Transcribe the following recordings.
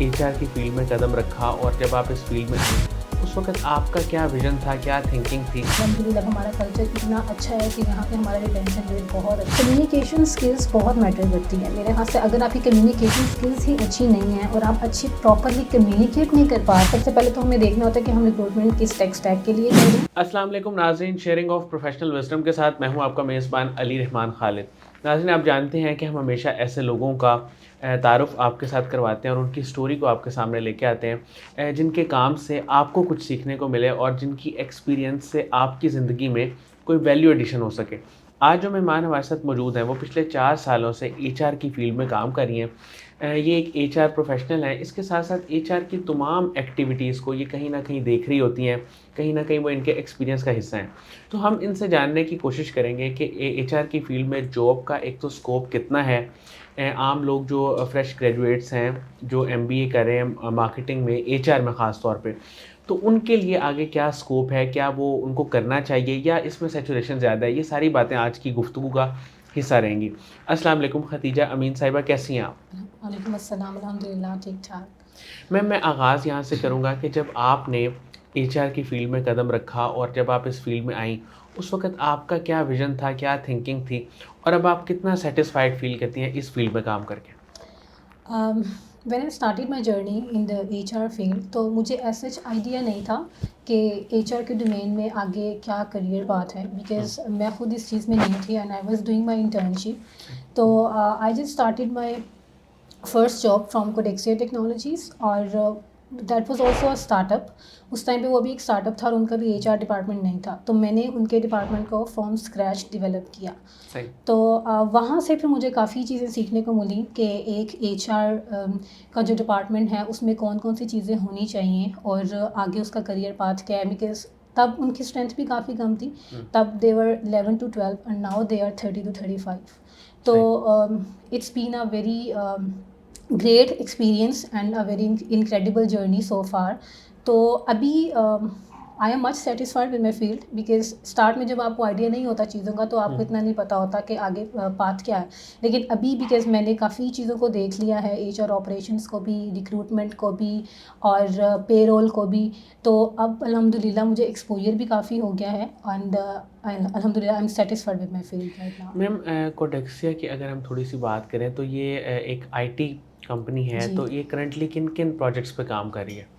HR की field में कदम रखा और जब आप इस फील्ड में आई, उस वक़्त आपका क्या विज़न था, क्या थिंकिंग थी? अल्हम्दुलिल्लाह हमारा कल्चर इतना अच्छा है कि यहाँ पे हमारा रिटेंशन रेट बहुत है। कम्युनिकेशन स्किल्स बहुत मैटर करती है मेरे ख्याल से। अगर आपकी कम्युनिकेशन स्किल्स ही अच्छी नहीं है और आप अच्छी प्रॉपरली कम्युनिकेट नहीं कर पा, सबसे पहले तो हमें देखना होता है कि हम रिक्रूटमेंट किस टेक स्टैक के लिए कर रहे हैं। अस्सलाम वालेकुम नाज़रीन, शेयरिंग ऑफ प्रोफेशनल विज़डम के साथ मैं हूं आपका मेज़बान अली रहमान खालिद। नाज़रीन, आप जानते हैं कि हम हमेशा ऐसे लोगों का तारुफ़ आपके साथ करवाते हैं और उनकी स्टोरी को आपके सामने लेके आते हैं, जिनके काम से आपको कुछ सीखने को मिले और जिनकी एक्सपीरियंस से आपकी ज़िंदगी में कोई वैल्यू एडिशन हो सके। आज जो मेहमान हमारे साथ मौजूद हैं, वो पिछले 4 सालों से एचआर की फ़ील्ड में काम कर रही हैं। ये एक एचआर प्रोफ़ेशनल हैं, इसके साथ-साथ एचआर की तमाम एक्टिविटीज़ को ये कहीं न कहीं देख रही होती हैं, कहीं न कहीं वो इनके एक्सपीरियंस का हिस्सा हैं। तो हम इनसे जानने की कोशिश करेंगे कि एचआर की फ़ील्ड में जॉब का एक तो स्कोप कितना है। आम लोग जो फ्रेश ग्रेजुएट्स हैं, जो एमबीए कर रहे हैं मार्केटिंग में, एचआर में ख़ास तौर पे, तो उनके लिए आगे क्या स्कोप है? क्या वो उनको करना चाहिए या इसमें सैचुरेशन ज़्यादा है? ये सारी बातें आज की गुफ्तगू का हिस्सा रहेंगी। अस्सलाम वालेकुम खतीजा अमीन साहिबा, कैसी हैं आप? वालेकुम अस्सलाम, अल्हम्दुलिल्लाह ठीक ठाक। मैं आगाज़ यहाँ से करूँगा कि जब आपने एचआर की फ़ील्ड में कदम रखा और जब आप इस फ़ील्ड में आईं, उस वक़्त आपका क्या विज़न था, क्या थिंकिंग थी? और अब आप कितना सैटिस्फाइड फ़ील करती हैं इस फ़ील्ड में काम करके? When I started my journey in the HR field, तो मुझे ऐसा सच आइडिया नहीं था कि एचआर के डोमेन में आगे क्या करियर पाथ है, हुँ, बिकॉज मैं खुद इस चीज़ में नहीं थी and I was doing my internship. तो I just started my first job from Codexia Technologies, और that was also a startup. उस टाइम पे वो भी एक स्टार्टअप था और उनका भी एचआर डिपार्टमेंट नहीं था, तो मैंने उनके डिपार्टमेंट को फ्रॉम स्क्रैच डेवलप किया। सही। तो वहाँ से फिर मुझे काफ़ी चीज़ें सीखने को मिली कि एक एचआर का जो डिपार्टमेंट है उसमें कौन कौन सी चीज़ें होनी चाहिए और आगे उसका करियर पाथ क्या है, बिकॉज तब उनकी स्ट्रेंथ भी काफ़ी कम थी। हुँ, तब they were 11 to 12 and now they are 30 to 35। तो सही। It's been a very great experience and a very incredible journey so far. तो अभी I am much satisfied with my field, because start में जब आपको आइडिया नहीं होता चीज़ों का तो आपको हुँ, इतना नहीं पता होता कि आगे पाथ क्या है। लेकिन अभी बिकॉज मैंने काफ़ी चीज़ों को देख लिया है, एचआर ऑपरेशंस को भी, रिक्रूटमेंट को भी और पेरोल को भी, तो अब अल्हम्दुलिल्लाह मुझे एक्सपोजर भी काफ़ी हो गया है एंड अल्हम्दुलिल्लाह I am satisfied with my field right now. Ma'am, Codexia की अगर हम थोड़ी-सी बात करें तो ये एक आईटी कंपनी है, जी। तो ये करंटली किन-किन प्रोजेक्ट्स पे काम कर रही है?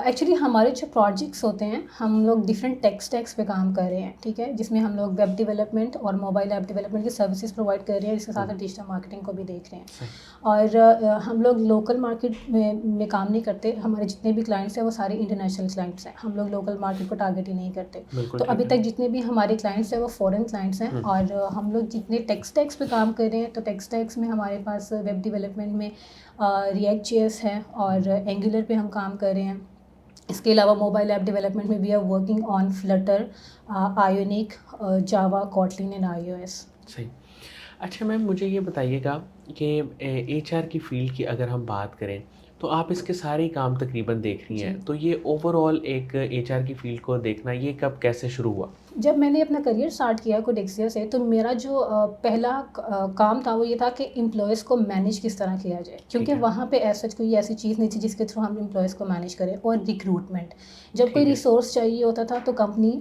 एक्चुअली हमारे जो प्रोजेक्ट्स होते हैं, हम लोग डिफरेंट टेक स्टैक्स पे काम कर रहे हैं, ठीक है, जिसमें हम लोग वेब डेवलपमेंट और मोबाइल ऐप डेवलपमेंट की सर्विसेज प्रोवाइड कर रहे हैं, इसके साथ हुँ, साथ डिजिटल मार्केटिंग को भी देख रहे हैं। सही। और हम लोग लोकल मार्केट में काम नहीं करते। हमारे जितने भी क्लाइंट्स हैं वो सारे इंटरनेशनल क्लाइंट्स हैं, हम लोग लोकल मार्केट को टारगेट ही नहीं करते। बिल्कुल तो ठीक अभी है। तक जितने भी हमारे क्लाइंट्स हैं वो फॉरेन क्लाइंट्स हैं, हुँ, और हम लोग जितने टेक स्टैक्स पे काम कर रहे हैं, तो टेक स्टैक्स में हमारे पास वेब डेवलपमेंट में रिएक्ट जेएस है हुँ। और एंगुलर पे हम काम कर रहे हैं। इसके अलावा मोबाइल ऐप डेवलपमेंट में we are working on Flutter, Ionic, Java, Kotlin and iOS. सही। अच्छा मैम, मुझे ये बताइएगा कि एचआर की फ़ील्ड की अगर हम बात करें, तो आप इसके सारे ही काम तकरीबन देख रही जी। हैं। तो ये ओवरऑल एक एचआर की फ़ील्ड को देखना, ये कब कैसे शुरू हुआ? जब मैंने अपना करियर स्टार्ट किया कोडेक्सिया से, तो मेरा जो पहला काम था वो ये था कि एम्प्लॉयज़ को मैनेज किस तरह किया जाए, ठीक क्योंकि है, वहाँ पे ऐसा कोई ऐसी चीज़ नहीं थी जिसके थ्रू हम एम्प्लॉयज़ को मैनेज करें। और रिक्रूटमेंट, जब कोई ठीक है। रिसोर्स चाहिए होता था तो कंपनी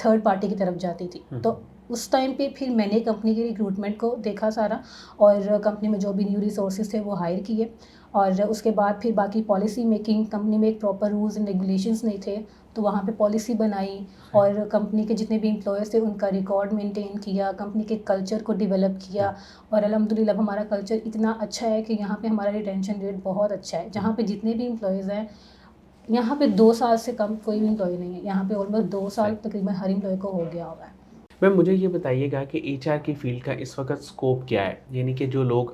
थर्ड पार्टी की तरफ जाती थी। हुँ, तो उस टाइम पे फिर मैंने कंपनी के रिक्रूटमेंट को देखा सारा, और कंपनी में जो भी न्यू रिसोर्सेज थे वो हायर किए। और उसके बाद फिर बाकी पॉलिसी मेकिंग, कंपनी में एक प्रॉपर रूल्स एंड रेगुलेशंस नहीं थे, तो वहाँ पे पॉलिसी बनाई सही। और कंपनी के जितने भी एम्प्लॉयज़ थे उनका रिकॉर्ड मेंटेन किया, कंपनी के कल्चर को डेवलप हुँ, किया। और अल्हम्दुलिल्लाह हमारा कल्चर इतना अच्छा है कि यहाँ पे हमारा रिटेंशन रेट बहुत अच्छा है। हुँ, जहाँ पे जितने भी एम्प्लॉयज़ हैं, यहाँ पे 2 साल से कम कोई भी एम्प्लॉयी नहीं है। यहाँ पे ऑलमोस्ट 2 साल सही। तकरीबन हर एम्प्लॉयी को हो गया हुआ है। मैम, मुझे ये बताइएगा कि एचआर की फ़ील्ड का इस वक़्त स्कोप क्या है? यानी कि जो लोग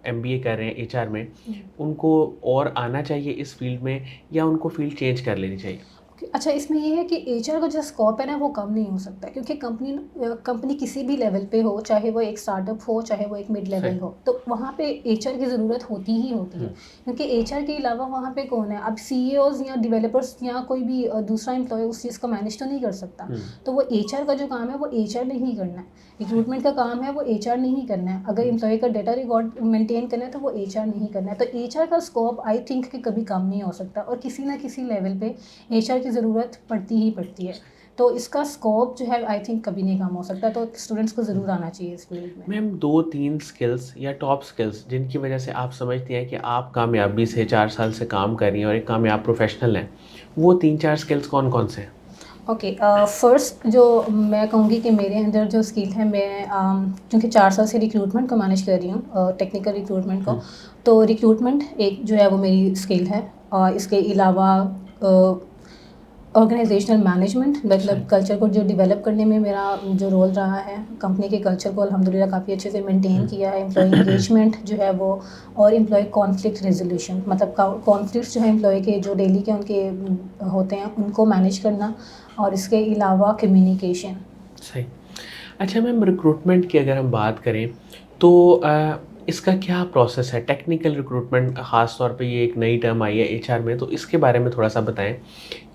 एमबीए कर रहे हैं एचआर में, हुँ। उनको और आना चाहिए इस फ़ील्ड में या उनको फ़ील्ड चेंज कर लेनी चाहिए? अच्छा, इसमें ये है कि एचआर का जो स्कोप है ना वो कम नहीं हो सकता, क्योंकि कंपनी किसी भी लेवल पे हो, चाहे वो एक स्टार्टअप हो चाहे वो एक मिड सही। लेवल हो, तो वहाँ पे एचआर की ज़रूरत होती ही होती है। क्योंकि एचआर के अलावा वहाँ पे कौन है, अब सीईओज या डेवलपर्स या कोई भी दूसरा एम्प्लॉय उस चीज़ को मैनेज तो नहीं कर सकता। तो वो एचआर का जो काम है वो एचआर ने ही करना है। रिक्रूटमेंट का काम है वो एचआर ने ही करना है। अगर एम्प्लॉय का डाटा रिकॉर्ड मेंटेन करना है तो वो एचआर ने ही करना है। तो एचआर का स्कोप आई थिंक कि कभी कम नहीं हो सकता, और किसी ना किसी लेवल पे एचआर की ज़रूरत पड़ती ही पड़ती है। तो इसका स्कोप जो है आई थिंक कभी नहीं कम हो सकता। तो स्टूडेंट्स को ज़रूर आना चाहिए इस फील्ड में। मैम 2-3 स्किल्स या टॉप स्किल्स जिनकी वजह से आप समझती हैं कि आप कामयाबी से 4 साल से काम कर रही हैं और एक कामयाब प्रोफेशनल हैं, वो 3-4 स्किल्स कौन-कौन से हैं? ओके, फर्स्ट जो मैं कहूँगी कि मेरे अंदर जो स्किल है, मैं क्योंकि 4 साल से रिक्रूटमेंट को मैनेज कर रही हूँ, टेक्निकल रिक्रूटमेंट को, तो रिक्रूटमेंट एक जो है वो मेरी स्किल है। और इसके अलावा ऑर्गेनाइजेशनल मैनेजमेंट, मतलब कल्चर को जो डेवलप करने में मेरा जो रोल रहा है, कंपनी के कल्चर को अल्हम्दुलिल्लाह काफ़ी अच्छे से मेंटेन किया है। एम्प्लॉय इंगेजमेंट जो है वो, और एम्प्लॉय कॉन्फ्लिक्ट रेजोल्यूशन, मतलब कॉन्फ्लिक्ट्स जो है एम्प्लॉय के जो डेली के उनके होते हैं उनको मैनेज करना, और इसके अलावा कम्युनिकेशन। सही। अच्छा मैम, रिक्रूटमेंट की अगर हम बात करें तो इसका क्या प्रोसेस है? टेक्निकल रिक्रूटमेंट ख़ास तौर पे ये एक नई टर्म आई है एचआर में, तो इसके बारे में थोड़ा-सा बताएँ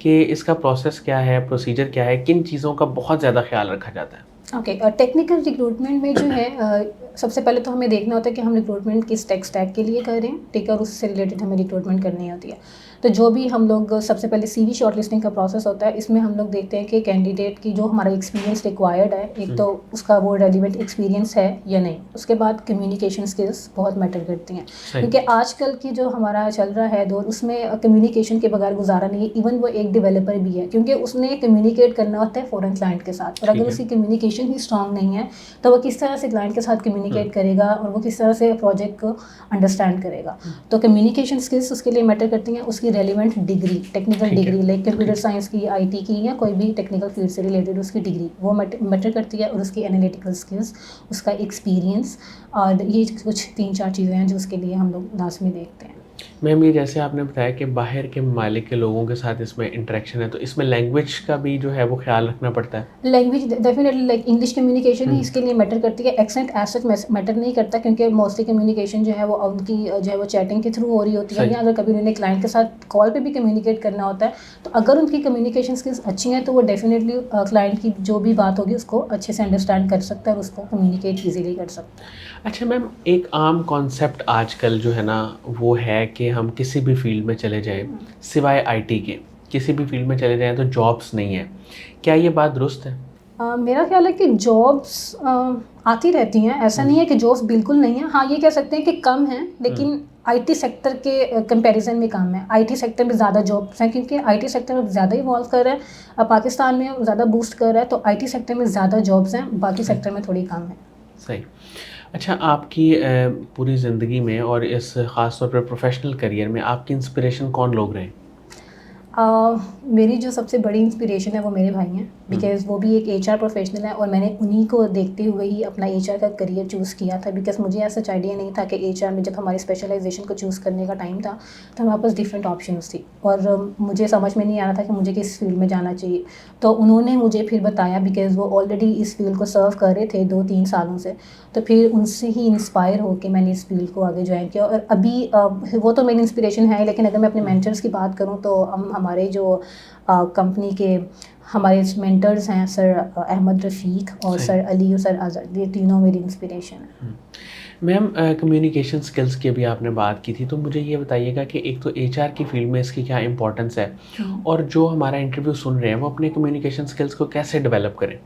कि इसका प्रोसेस क्या है, प्रोसीजर क्या है, किन चीज़ों का बहुत ज़्यादा ख़्याल रखा जाता है? ओके, टेक्निकल रिक्रूटमेंट में जो है सबसे पहले तो हमें देखना होता है कि हम रिक्रूटमेंट किस टेक स्टैक के लिए कर रहे हैं, ठीक है, और उससे रिलेटेड हमें रिक्रूटमेंट करनी होती है। तो जो भी हम लोग सबसे पहले सीवी शॉर्टलिस्टिंग का प्रोसेस होता है, इसमें हम लोग देखते हैं कि कैंडिडेट की जो हमारा एक्सपीरियंस रिक्वायर्ड है, एक तो उसका वो रेलिवेंट एक्सपीरियंस है या नहीं। उसके बाद कम्युनिकेशन स्किल्स बहुत मैटर करती हैं, क्योंकि आजकल की जो हमारा चल रहा है दौर, उसमें कम्युनिकेशन के बगैर गुजारा नहीं है। इवन वो एक डेवलपर भी है, क्योंकि उसने कम्युनिकेट करना होता है फॉरेन क्लाइंट के साथ, और अगर उसकी कम्युनिकेशन ही स्ट्रांग नहीं है तो वो किस तरह से क्लाइंट के साथ कम्युनिकेट करेगा, और वो किस तरह से प्रोजेक्ट को अंडरस्टैंड करेगा। तो कम्युनिकेशन स्किल्स उसके लिए मैटर करती हैं। उसकी relevant degree, technical degree, like computer science की, आईटी की, या कोई भी टेक्निकल फील्ड से रिलेटेड उसकी डिग्री वो मैटर करती है, और उसकी एनालिटिकल स्किल्स, उसका एक्सपीरियंस, और ये कुछ 3-4 चीज़ें हैं जो उसके लिए हम लोग लाजमी देखते हैं। मैम ये जैसे आपने बताया कि बाहर के ममालिक के लोगों के साथ इसमें इंटरेक्शन है, तो इसमें लैंग्वेज का भी जो है वो ख़्याल रखना पड़ता है? Language definitely, like English communication ही इसके लिए मैटर करती है। एक्सेंट एज सच मैटर नहीं करता, क्योंकि मोस्टली कम्युनिकेशन जो है वो उनकी जो है वो चैटिंग के थ्रू हो रही होती है, या अगर कभी उन्होंने क्लाइंट के साथ कॉल पे भी कम्युनिकेट करना होता है, तो अगर उनकी कम्युनिकेशन स्किल्स अच्छी हैं तो वो डेफिनेटली क्लाइंट की जो भी बात होगी उसको अच्छे से अंडरस्टैंड कर सकता है और उसको कम्युनिकेट ईजिली कर सकता है। अच्छा मैम, एक आम कॉन्सेप्ट आजकल जो है ना वो है कि हम किसी भी फील्ड में चले जाएँ, सिवाय आईटी के, किसी भी फील्ड में चले जाएँ तो जॉब्स नहीं है। क्या ये बात दुरुस्त है? मेरा ख्याल है कि जॉब्स आती रहती हैं, ऐसा नहीं है कि जॉब्स बिल्कुल नहीं है। हाँ, ये कह सकते हैं कि कम हैं, लेकिन आईटी सेक्टर के कंपैरिजन में कम है। आईटी सेक्टर में ज़्यादा जॉब्स हैं, क्योंकि आईटी सेक्टर अब ज़्यादा इवॉल्व कर रहा है, अब पाकिस्तान में ज़्यादा बूस्ट कर रहा है, तो आईटी सेक्टर में ज़्यादा जॉब्स हैं, बाकी सेक्टर में थोड़ी कम है। सही। अच्छा, आपकी पूरी ज़िंदगी में और इस ख़ास तौर पे प्रोफ़ेशनल करियर में आपकी इंस्पिरेशन कौन लोग रहे? मेरी जो सबसे बड़ी इंस्पिरेशन है वो मेरे भाई हैं, बिकॉज़ वो भी एक एचआर प्रोफेशनल है, और मैंने उन्हीं को देखते हुए ही अपना एचआर का करियर चूज़ किया था। बिकॉज़ मुझे ऐसा आइडिया नहीं था कि एचआर में जब हमारी स्पेशलाइजेशन को चूज़ करने का टाइम था तो हमारे पास डिफरेंट ऑप्शंस थी, और मुझे समझ में नहीं आ रहा था कि मुझे किस फील्ड में जाना चाहिए। तो उन्होंने मुझे फिर बताया, बिकॉज़ वो ऑलरेडी इस फील्ड को सर्व कर रहे थे 2-3 सालों से, तो फिर उनसे ही इंस्पायर होकर मैंने इस फील्ड को आगे ज्वाइन किया। और अभी वो तो मेरी इंस्पिरेशन है, लेकिन अगर मैं अपने मेंटर्स की बात करूँ तो हमारे जो कंपनी के हमारे मेंटर्स हैं सर अहमद रफ़ीक और सर अली और सर आज़ाद, ये तीनों मेरी इंस्पिरेशन है। मैम कम्युनिकेशन स्किल्स की भी आपने बात की थी, तो मुझे ये बताइएगा कि एक तो एचआर की फील्ड में इसकी क्या इंपॉर्टेंस है, और जो हमारा इंटरव्यू सुन रहे हैं वो अपने कम्युनिकेशन स्किल्स को कैसे डेवलप करें?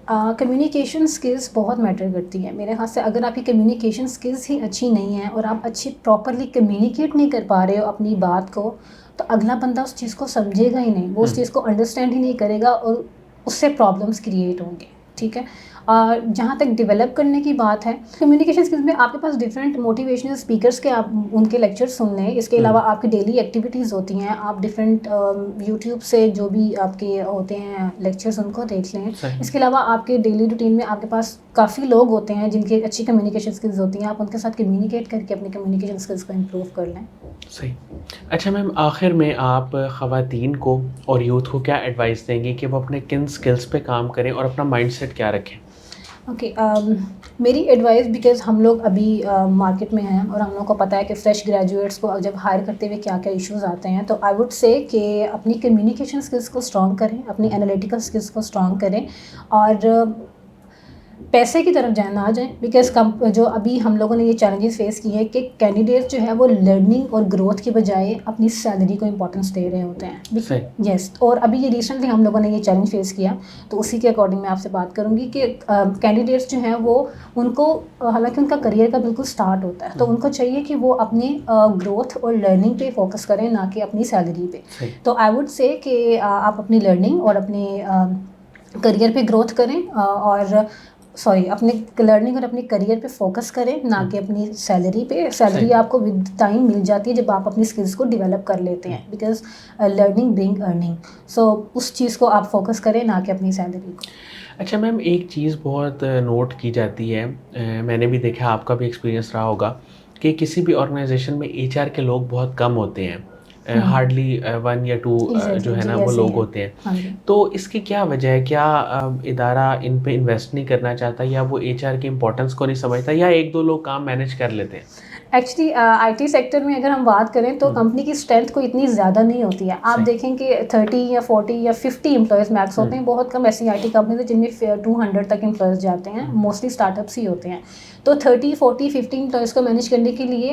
कम्युनिकेशन स्किल्स बहुत मैटर करती है मेरे ख्याल से। अगर आपकी कम्युनिकेशन स्किल्स ही अच्छी नहीं है और आप अच्छी प्रॉपरली कम्युनिकेट नहीं कर पा रहे हो अपनी बात को, तो अगला बंदा उस चीज़ को समझेगा ही नहीं, वो उस चीज़ को अंडरस्टैंड ही नहीं करेगा, और उससे प्रॉब्लम्स क्रिएट होंगे, ठीक है। जहाँ तक डेवलप करने की बात है, कम्युनिकेशन स्किल्स में आपके पास डिफरेंट मोटिवेशनल स्पीकर्स के आप उनके लेक्चर सुन लें। इसके अलावा आपकी डेली एक्टिविटीज़ होती हैं, आप डिफरेंट यूट्यूब से जो भी आपके होते हैं लेक्चर्स उनको देख लें। इसके अलावा आपके डेली रूटीन में आपके पास काफ़ी लोग होते हैं जिनकी अच्छी कम्युनिकेशन स्किल्स होती हैं, आप उनके साथ कम्युनिकेट करके अपनी कम्युनिकेशन स्किल्स को इम्प्रूव कर लें। सही। अच्छा मैम, आखिर में आप ख़वातीन को और यूथ को क्या एडवाइस देंगी कि वो अपने किन स्किल्स पे काम करें और अपना माइंडसेट क्या रखें? ओके, मेरी एडवाइस, बिकॉज़ हम लोग अभी मार्केट में हैं और हम लोग को पता है कि फ्रेश ग्रेजुएट्स को जब हायर करते हुए क्या क्या इश्यूज आते हैं, तो आई वुड से कि अपनी कम्युनिकेशन स्किल्स को स्ट्रॉन्ग करें, अपनी एनालिटिकल स्किल्स को स्ट्रॉन्ग करें और पैसे की तरफ जाए ना जाएं। बिकॉज कम जो अभी हम लोगों ने ये चैलेंजेस फेस किए हैं कि कैंडिडेट जो है वो लर्निंग और ग्रोथ की बजाय अपनी सैलरी को इंपॉर्टेंस दे रहे होते हैं। यस, और अभी ये रिसेंटली हम लोगों ने ये चैलेंज फेस किया, तो उसी के अकॉर्डिंग मैं आपसे बात करूँगी कि कैंडिडेट्स जो हैं वो उनको हालांकि उनका करियर का बिल्कुल स्टार्ट होता है, तो उनको चाहिए कि वो अपनी ग्रोथ और लर्निंग पे फोकस करें, ना कि अपनी सैलरी पे। तो आई वुड से कि आप अपनी लर्निंग और अपने करियर पे ग्रोथ करें और अपने लर्निंग और अपने करियर पे फोकस करें, ना कि अपनी सैलरी पे। सैलरी आपको विद टाइम मिल जाती है जब आप अपनी स्किल्स को डेवलप कर लेते हैं, बिकॉज लर्निंग ब्रिंग अर्निंग। सो उस चीज़ को आप फोकस करें, ना कि अपनी सैलरी को। अच्छा मैम, एक चीज़ बहुत नोट की जाती है, मैंने भी देखा, आपका भी एक्सपीरियंस रहा होगा कि किसी भी ऑर्गेनाइजेशन में एचआर के लोग बहुत कम होते हैं, हार्डली 1 या 2 जो है ना वो लोग होते हैं। तो इसकी क्या वजह है? क्या इदारा इन पे इन्वेस्ट नहीं करना चाहता, या वो एचआर की इम्पोर्टेंस को नहीं समझता, या 1-2 लोग काम मैनेज कर लेते हैं? एक्चुअली आईटी सेक्टर में अगर हम बात करें तो कंपनी की स्ट्रेंथ कोई इतनी ज़्यादा नहीं होती है। आप देखें कि 30 या 40 या 50 एम्प्लॉयज़ मैक्स होते हैं। बहुत कम ऐसी आईटी कंपनीज है जिनमें 200 तक एम्प्लॉयज़ जाते हैं, मोस्टली स्टार्टअप्स ही होते हैं। तो 30, 40, 50 एम्प्लॉयज़ को मैनेज करने के लिए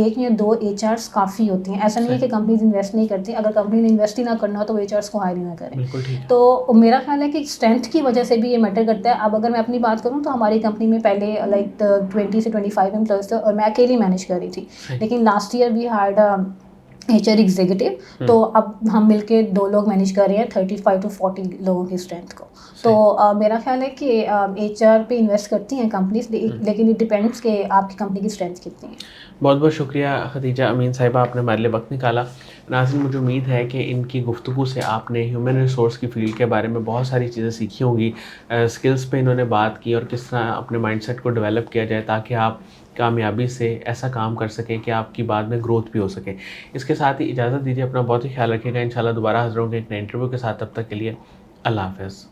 1 या 2 एचआर्स काफ़ी होती हैं। ऐसा नहीं है कि कंपनीज इन्वेस्ट नहीं करती, अगर कंपनी ने इन्वेस्ट ही ना करना हो तो वो एचआर्स को हायर ही ना करें। तो मेरा ख्याल है कि स्ट्रेंथ की वजह से भी ये मैटर करता है। अब अगर मैं अपनी बात करूँ तो हमारी कंपनी में पहले लाइक 20 से 25 एम्प्लॉयज़ थे और मैं अकेली मैनेज कर रही थी। लेकिन last year we had HR executive, तो अब हम मिलके 2 लोग मैनेज कर रहे हैं 35 to 40 लोगों की स्ट्रेंथ को। तो मेरा ख्याल है कि एचआर पे इन्वेस्ट करती हैं कंपनीज, लेकिन इट डिपेंड्स कि आपकी कंपनी की स्ट्रेंथ कितनी है। बहुत बहुत शुक्रिया खदीजा अमीन साहिबा, आपने हमारे लिए वक्त निकाला। नाज़रीन, मुझे उम्मीद है कि इनकी गुफ्तगू से आपने ह्यूमन रिसोर्स की फ़ील्ड के बारे में बहुत सारी चीज़ें सीखी होंगी। स्किल्स पे इन्होंने बात की और किस तरह अपने माइंडसेट को डेवलप किया जाए ताकि आप कामयाबी से ऐसा काम कर सकें कि आपकी बाद में ग्रोथ भी हो सके। इसके साथ ही इजाज़त दीजिए, अपना बहुत ही ख्याल रखिएगा। इंशाल्लाह दोबारा हाज़िर होंगे एक नए इंटरव्यू के साथ। तब तक के लिए अल्लाह हाफ़िज़।